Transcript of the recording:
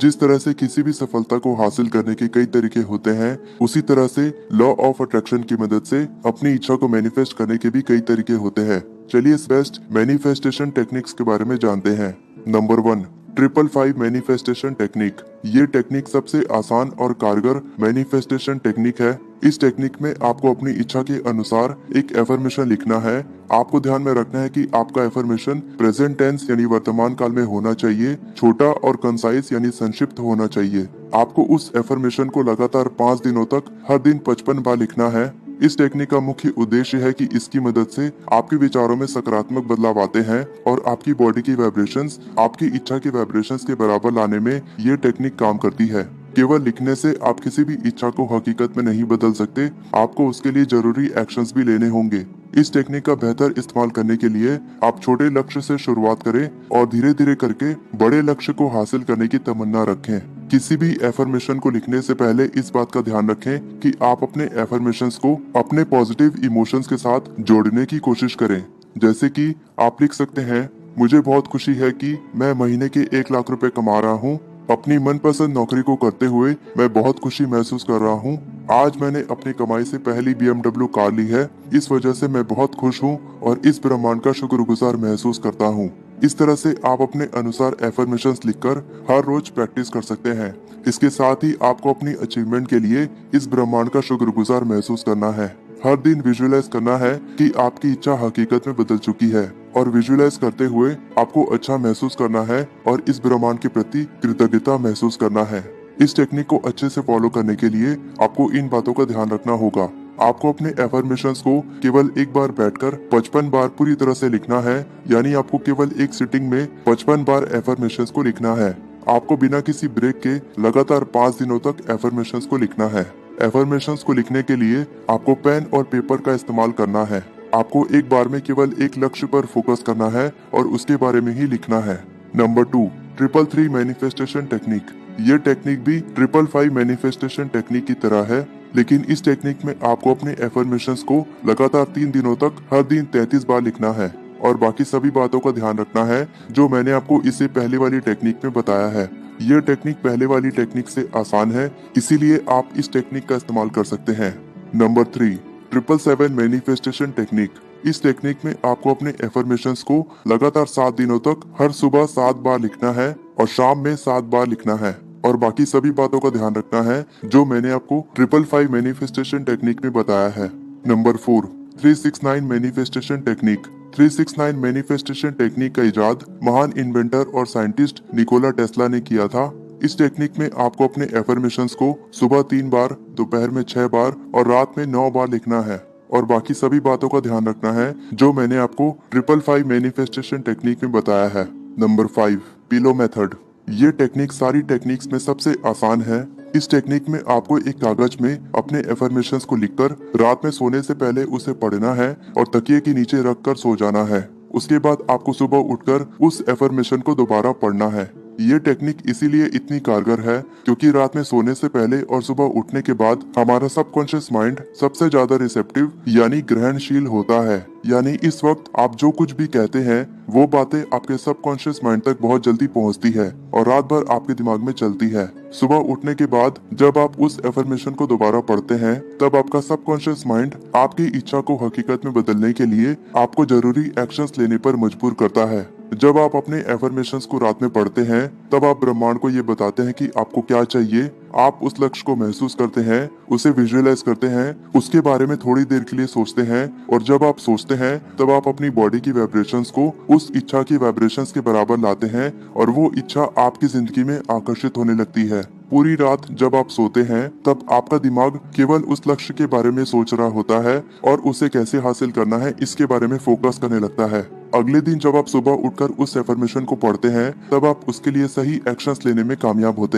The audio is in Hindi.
जिस तरह से किसी भी सफलता को हासिल करने के कई तरीके होते हैं, उसी तरह से लॉ ऑफ अट्रैक्शन की मदद से अपनी इच्छा को मैनिफेस्ट करने के भी कई तरीके होते हैं। चलिए इस बेस्ट मैनिफेस्टेशन टेक्निक्स के बारे में जानते हैं। Number 1, 555 manifestation technique. ये टेक्निक सबसे आसान और कारगर मैनिफेस्टेशन टेक्निक है। इस टेक्निक में आपको अपनी इच्छा के अनुसार एक एफर्मेशन लिखना है। आपको ध्यान में रखना है कि आपका एफर्मेशन प्रेजेंट टेंस यानी वर्तमान काल में होना चाहिए, छोटा और कंसाइज यानी संक्षिप्त होना चाहिए। आपको उस एफर्मेशन को लगातार 5 दिनों तक हर दिन 55 बार लिखना है। इस टेक्निक का मुख्य उद्देश्य है कि इसकी मदद से आपके विचारों में सकारात्मक बदलाव आते हैं और आपकी बॉडी की वाइब्रेशंस आपकी इच्छा की वाइब्रेशंस के बराबर लाने में ये टेक्निक काम करती है। केवल लिखने से आप किसी भी इच्छा को हकीकत में नहीं बदल सकते, आपको उसके लिए जरूरी एक्शंस भी लेने होंगे। इस टेक्निक का बेहतर इस्तेमाल करने के लिए आप छोटे लक्ष्य से शुरुआत करें और धीरे धीरे करके बड़े लक्ष्य को हासिल करने की तमन्ना रखें। किसी भी एफर्मेशन को लिखने से पहले इस बात का ध्यान रखें कि आप अपने एफर्मेशंस को अपने पॉजिटिव इमोशंस के साथ जोड़ने की कोशिश करें। जैसे कि आप लिख सकते हैं, मुझे बहुत खुशी है कि मैं महीने के 1 लाख रुपए कमा रहा हूँ। अपनी मनपसंद नौकरी को करते हुए मैं बहुत खुशी महसूस कर रहा हूँ। आज मैंने अपनी कमाई से पहली BMW कार ली है। इस वजह से मैं बहुत खुश हूँ और इस ब्रह्मांड का शुक्रगुजार महसूस करता हूँ। इस तरह से आप अपने अनुसार एफर्मेशंस लिखकर हर रोज प्रैक्टिस कर सकते हैं। इसके साथ ही आपको अपनी अचीवमेंट के लिए इस ब्रह्मांड का शुक्रगुजार महसूस करना है। हर दिन विजुअलाइज करना है कि आपकी इच्छा हकीकत में बदल चुकी है और विजुअलाइज करते हुए आपको अच्छा महसूस करना है और इस ब्रह्मांड के प्रति कृतज्ञता महसूस करना है। इस टेक्निक को अच्छे से फॉलो करने के लिए आपको इन बातों का ध्यान रखना होगा। आपको अपने एफर्मेशंस को केवल एक बार बैठकर 55 बार पूरी तरह से लिखना है, यानी आपको केवल एक सिटिंग में 55 बार एफर्मेशंस को लिखना है। आपको बिना किसी ब्रेक के लगातार 5 दिनों तक एफर्मेशंस को लिखना है। एफर्मेशंस को लिखने के लिए आपको पेन और पेपर का इस्तेमाल करना है। आपको एक बार में केवल एक लक्ष्य पर फोकस करना है और उसके बारे में ही लिखना है। Number 2, 333 manifestation technique. ये टेक्निक भी 555 मैनिफेस्टेशन टेक्निक की तरह है, लेकिन इस टेक्निक में आपको अपने एफर्मेशंस को लगातार 3 दिनों तक हर दिन 33 बार लिखना है और बाकी सभी बातों का ध्यान रखना है जो मैंने आपको इससे पहले वाली टेक्निक में बताया है। यह टेक्निक पहले वाली टेक्निक से आसान है, इसीलिए आप इस टेक्निक का इस्तेमाल कर सकते हैं। Number 3, 777 manifestation technique. इस टेक्निक में आपको अपने एफर्मेशंस को लगातार 7 दिनों तक हर सुबह 7 बार लिखना है और शाम में 7 बार लिखना है और बाकी सभी बातों का ध्यान रखना है जो मैंने आपको 555 मैनिफेस्टेशन टेक्निक में बताया है। Number 4, 369 manifestation technique. 369 manifestation technique का इजाद महान इन्वेंटर और साइंटिस्ट निकोला टेस्ला ने किया था। इस टेक्निक में आपको अपने एफर्मेशंस को सुबह 3 बार, दोपहर में 6 बार और रात में 9 बार लिखना है और बाकी सभी बातों का ध्यान रखना है जो मैंने आपको 555 मैनिफेस्टेशन टेक्निक में बताया है। Number 5, pillow method. ये टेक्निक सारी टेक्निक्स में सबसे आसान है। इस टेक्निक में आपको एक कागज में अपने एफर्मेशंस को लिखकर रात में सोने से पहले उसे पढ़ना है और तकिए के नीचे रखकर सो जाना है। उसके बाद आपको सुबह उठकर उस एफर्मेशन को दोबारा पढ़ना है। ये टेक्निक इसीलिए इतनी कारगर है क्योंकि रात में सोने से पहले और सुबह उठने के बाद हमारा सबकॉन्शियस माइंड सबसे ज्यादा रिसेप्टिव यानी ग्रहणशील होता है। यानी इस वक्त आप जो कुछ भी कहते हैं वो बातें आपके सबकॉन्शियस माइंड तक बहुत जल्दी पहुंचती है और रात भर आपके दिमाग में चलती है। सुबह उठने के बाद जब आप उस एफर्मेशन को दोबारा पढ़ते हैं तब आपका सबकॉन्शियस माइंड आपकी इच्छा को हकीकत में बदलने के लिए आपको जरूरी एक्शंस लेने पर मजबूर करता है। जब आप अपने एफर्मेशंस को रात में पढ़ते हैं तब आप ब्रह्मांड को ये बताते हैं कि आपको क्या चाहिए। आप उस लक्ष्य को महसूस करते हैं, उसे विजुअलाइज करते हैं, उसके बारे में थोड़ी देर के लिए सोचते हैं और जब आप सोचते हैं तब आप अपनी बॉडी की वाइब्रेशंस को उस इच्छा की वाइब्रेशंस के बराबर लाते हैं और वो इच्छा आपकी जिंदगी में आकर्षित होने लगती है। पूरी रात जब आप सोते हैं तब आपका दिमाग केवल उस लक्ष्य के बारे में सोच रहा होता है और उसे कैसे हासिल करना है इसके बारे में फोकस करने लगता है। अगले दिन जब आप सुबह उठकर उस एफर्मेशन को पढ़ते हैं तब आप उसके लिए सही एक्शंस लेने में कामयाब होते हैं।